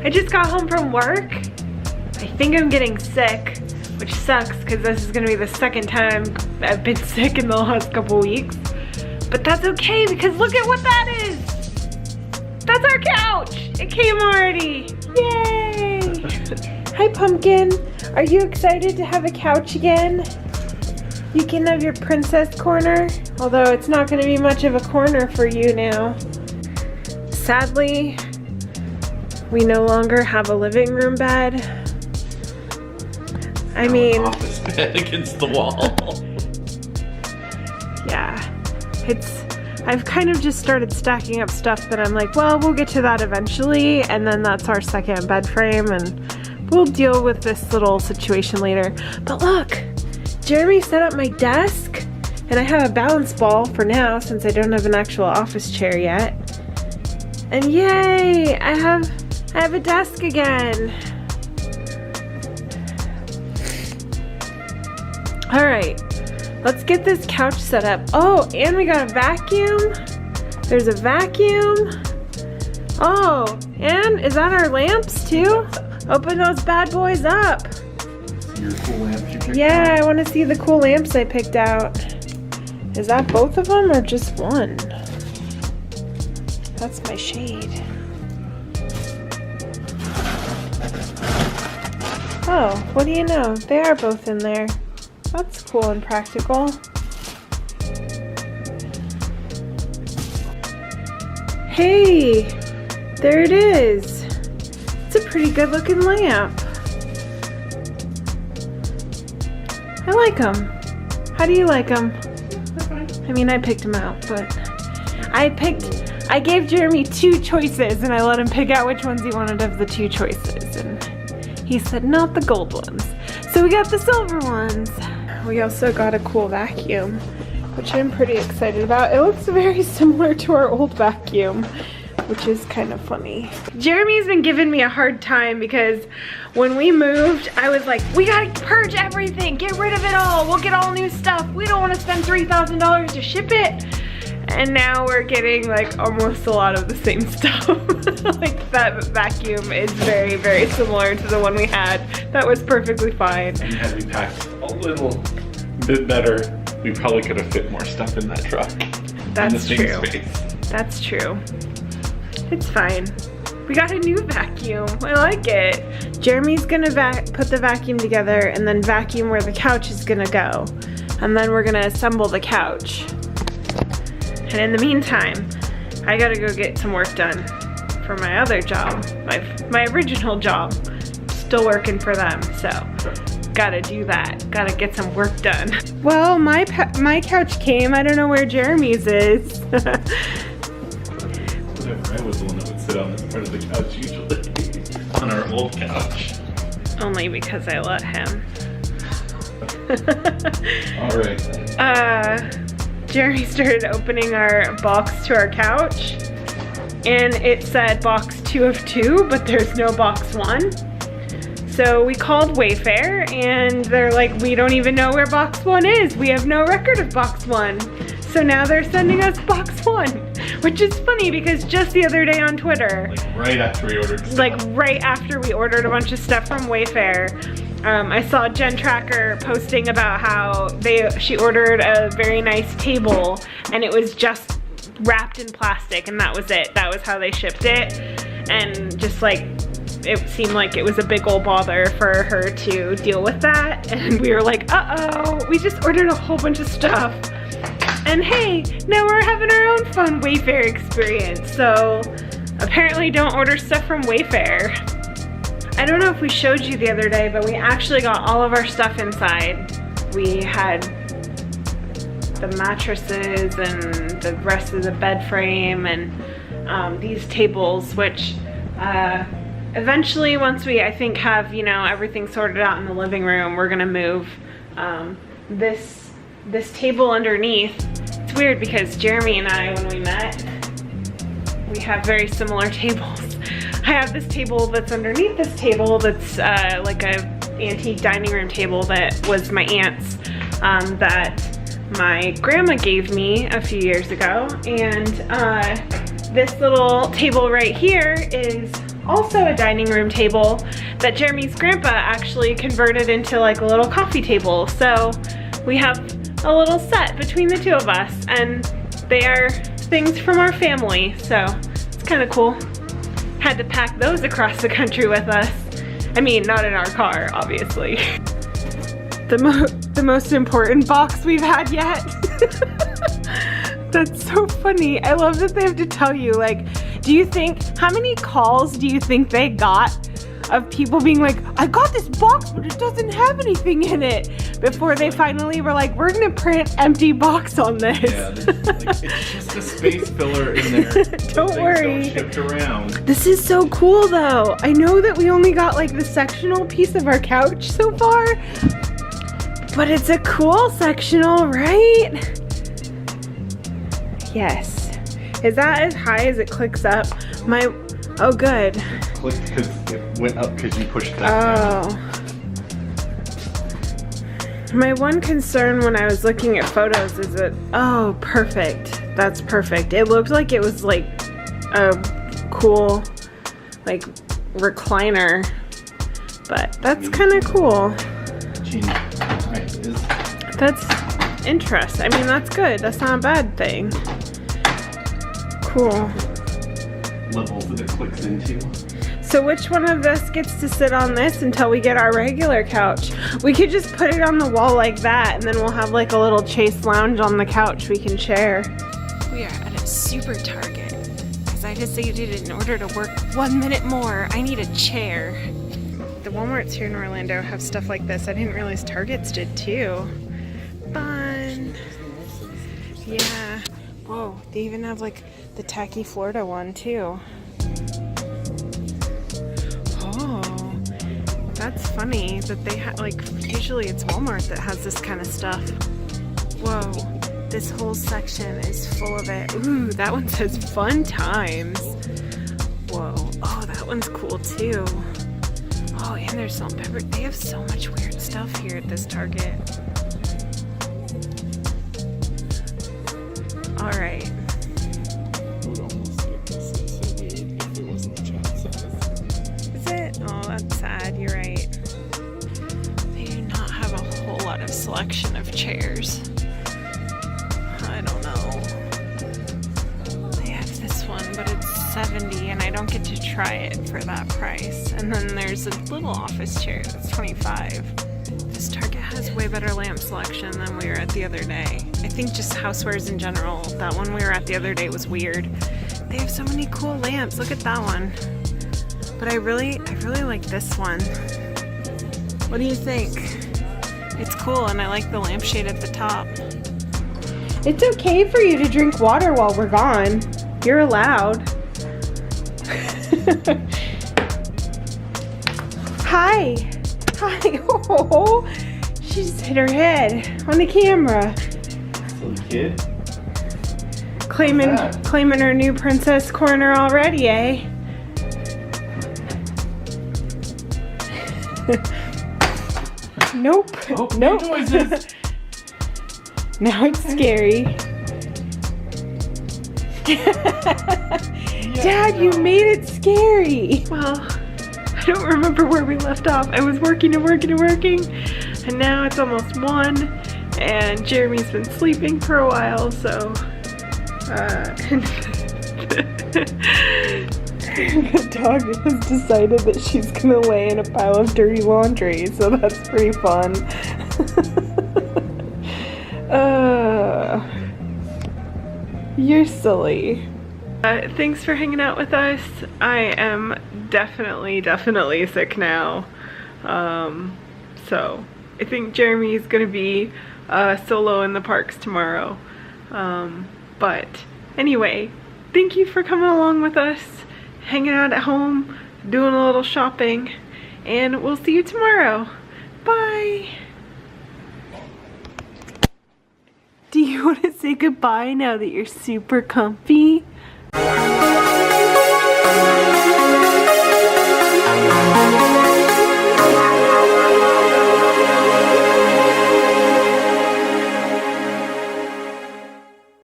I just got home from work. I think I'm getting sick, which sucks because this is gonna be the second time I've been sick in the last couple weeks. But that's okay because look at what that is. That's our couch. It came already. Yay! Hi, Pumpkin. Are you excited to have a couch again? You can have your princess corner, although it's not going to be much of a corner for you now. Sadly, we no longer have a living room bed. I mean, an office bed against the wall. Yeah, I've kind of just started stacking up stuff that I'm like, well, we'll get to that eventually, and then that's our second bed frame, and we'll deal with this little situation later. But look, Jeremy set up my desk, and I have a balance ball for now since I don't have an actual office chair yet. And yay, I have a desk again. All right, let's get this couch set up. Oh, and we got a vacuum. There's a vacuum. Oh, and is that our lamps too? Open those bad boys up. Your cool lamps you picked Yeah, out? I want to see the cool lamps I picked out. Is that both of them or just one? That's my shade. Oh, what do you know? They are both in there. That's cool and practical. Hey, there it is. It's a pretty good looking lamp. I like them. How do you like them? I mean, I picked them out, but I gave Jeremy 2 choices and I let him pick out which ones he wanted of the 2 choices. And he said, not the gold ones. So we got the silver ones. We also got a cool vacuum, which I'm pretty excited about. It looks very similar to our old vacuum, which is kind of funny. Jeremy's been giving me a hard time because when we moved, I was like, we gotta purge everything, get rid of it all, we'll get all new stuff. We don't wanna spend $3,000 to ship it. And now we're getting like almost a lot of the same stuff. Like that vacuum is very, very similar to the one we had. That was perfectly fine. And had we packed a little bit better, we probably could have fit more stuff in that truck. That's in the same true. space. That's true. It's fine. We got a new vacuum. I like it. Jeremy's gonna put the vacuum together and then vacuum where the couch is gonna go. And then we're gonna assemble the couch. And in the meantime, I gotta go get some work done for my other job, my original job. Still working for them, so gotta do that. Gotta get some work done. Well, my couch came. I don't know where Jeremy's is. Whatever, I was the one that would sit on this part of the couch usually. On our old couch. Only because I let him. Alright. Jeremy started opening our box to our couch and it said box 2 of 2, but there's no box 1. So we called Wayfair and they're like, we don't even know where box 1 is. We have no record of box 1. So now they're sending us box 1, which is funny because just the other day on Twitter, Like right after we ordered stuff. like right after we ordered a bunch of stuff from Wayfair, I saw Jen Tracker posting about how she ordered a very nice table and it was just wrapped in plastic and that was it. That was how they shipped it. And just like, it seemed like it was a big old bother for her to deal with that. And we were like, uh-oh, we just ordered a whole bunch of stuff. And hey, now we're having our own fun Wayfair experience. So apparently don't order stuff from Wayfair. I don't know if we showed you the other day, but we actually got all of our stuff inside. We had the mattresses and the rest of the bed frame and these tables, which eventually once we, I think, have, you know, everything sorted out in the living room, we're gonna move this table underneath. It's weird because Jeremy and I, when we met, we have very similar tables. I have this table that's underneath this table that's like a antique dining room table that was my aunt's that my grandma gave me a few years ago. And this little table right here is also a dining room table that Jeremy's grandpa actually converted into like a little coffee table. So we have a little set between the two of us, and they are things from our family, so it's kind of cool. Had to pack those across the country with us. I mean, not in our car, obviously. The most important box we've had yet. That's so funny. I love that they have to tell you, like, how many calls do you think they got of people being like, I got this box, but it doesn't have anything in it, before they finally were like, we're gonna print empty box on this. Yeah, like, it's just a space filler in there. Don't worry. Don't shift around. This is so cool though. I know that we only got like the sectional piece of our couch so far, but it's a cool sectional, right? Yes. Is that as high as it clicks up? Oh good. It clicked because it went up because you pushed that down. My one concern when I was looking at photos is that, oh, perfect. That's perfect. It looked like it was like a cool, like, recliner, but that's kind of cool. That's interesting. I mean, that's good. That's not a bad thing. Cool. Levels that it clicks into. So which one of us gets to sit on this until we get our regular couch? We could just put it on the wall like that, and then we'll have like a little Chase lounge on the couch we can share. We are at a super Target because I decided in order to work 1 minute more, I need a chair. The Walmarts here in Orlando have stuff like this. I didn't realize Targets did too. Fun. Yeah. Whoa, they even have like the tacky Florida one too. Oh, that's funny that they have, like, usually it's Walmart that has this kind of stuff. Whoa, this whole section is full of it. Ooh, that one says fun times. Whoa, oh, that one's cool too. Oh, and there's salt and pepper. They have so much weird stuff here at this Target. All right. Is it? Oh, that's sad. You're right. They do not have a whole lot of selection of chairs. I don't know. They have this one, but it's $70, and I don't get to try it for that price. And then there's a little office chair that's $25. This Target has way better lamp selection than we were at the other day. I think just housewares in general. That one we were at the other day was weird. They have so many cool lamps. Look at that one. But I really like this one. What do you think? It's cool, and I like the lampshade at the top. It's okay for you to drink water while we're gone. You're allowed. Hi. Hi. Oh, she just hit her head on the camera. Silly kid. Claiming her new princess corner already, eh? Nope. Oh, nope. Noises. Now it's scary. Dad, you made it scary. Well, I don't remember where we left off. I was working and working and working, and now it's almost 1, and Jeremy's been sleeping for a while, so the dog has decided that she's gonna lay in a pile of dirty laundry, so that's pretty fun. You're silly. Thanks for hanging out with us. I am definitely sick now. So I think Jeremy's gonna be solo in the parks tomorrow. But anyway, thank you for coming along with us, hanging out at home, doing a little shopping, and we'll see you tomorrow. Bye. Do you want to say goodbye now that you're super comfy?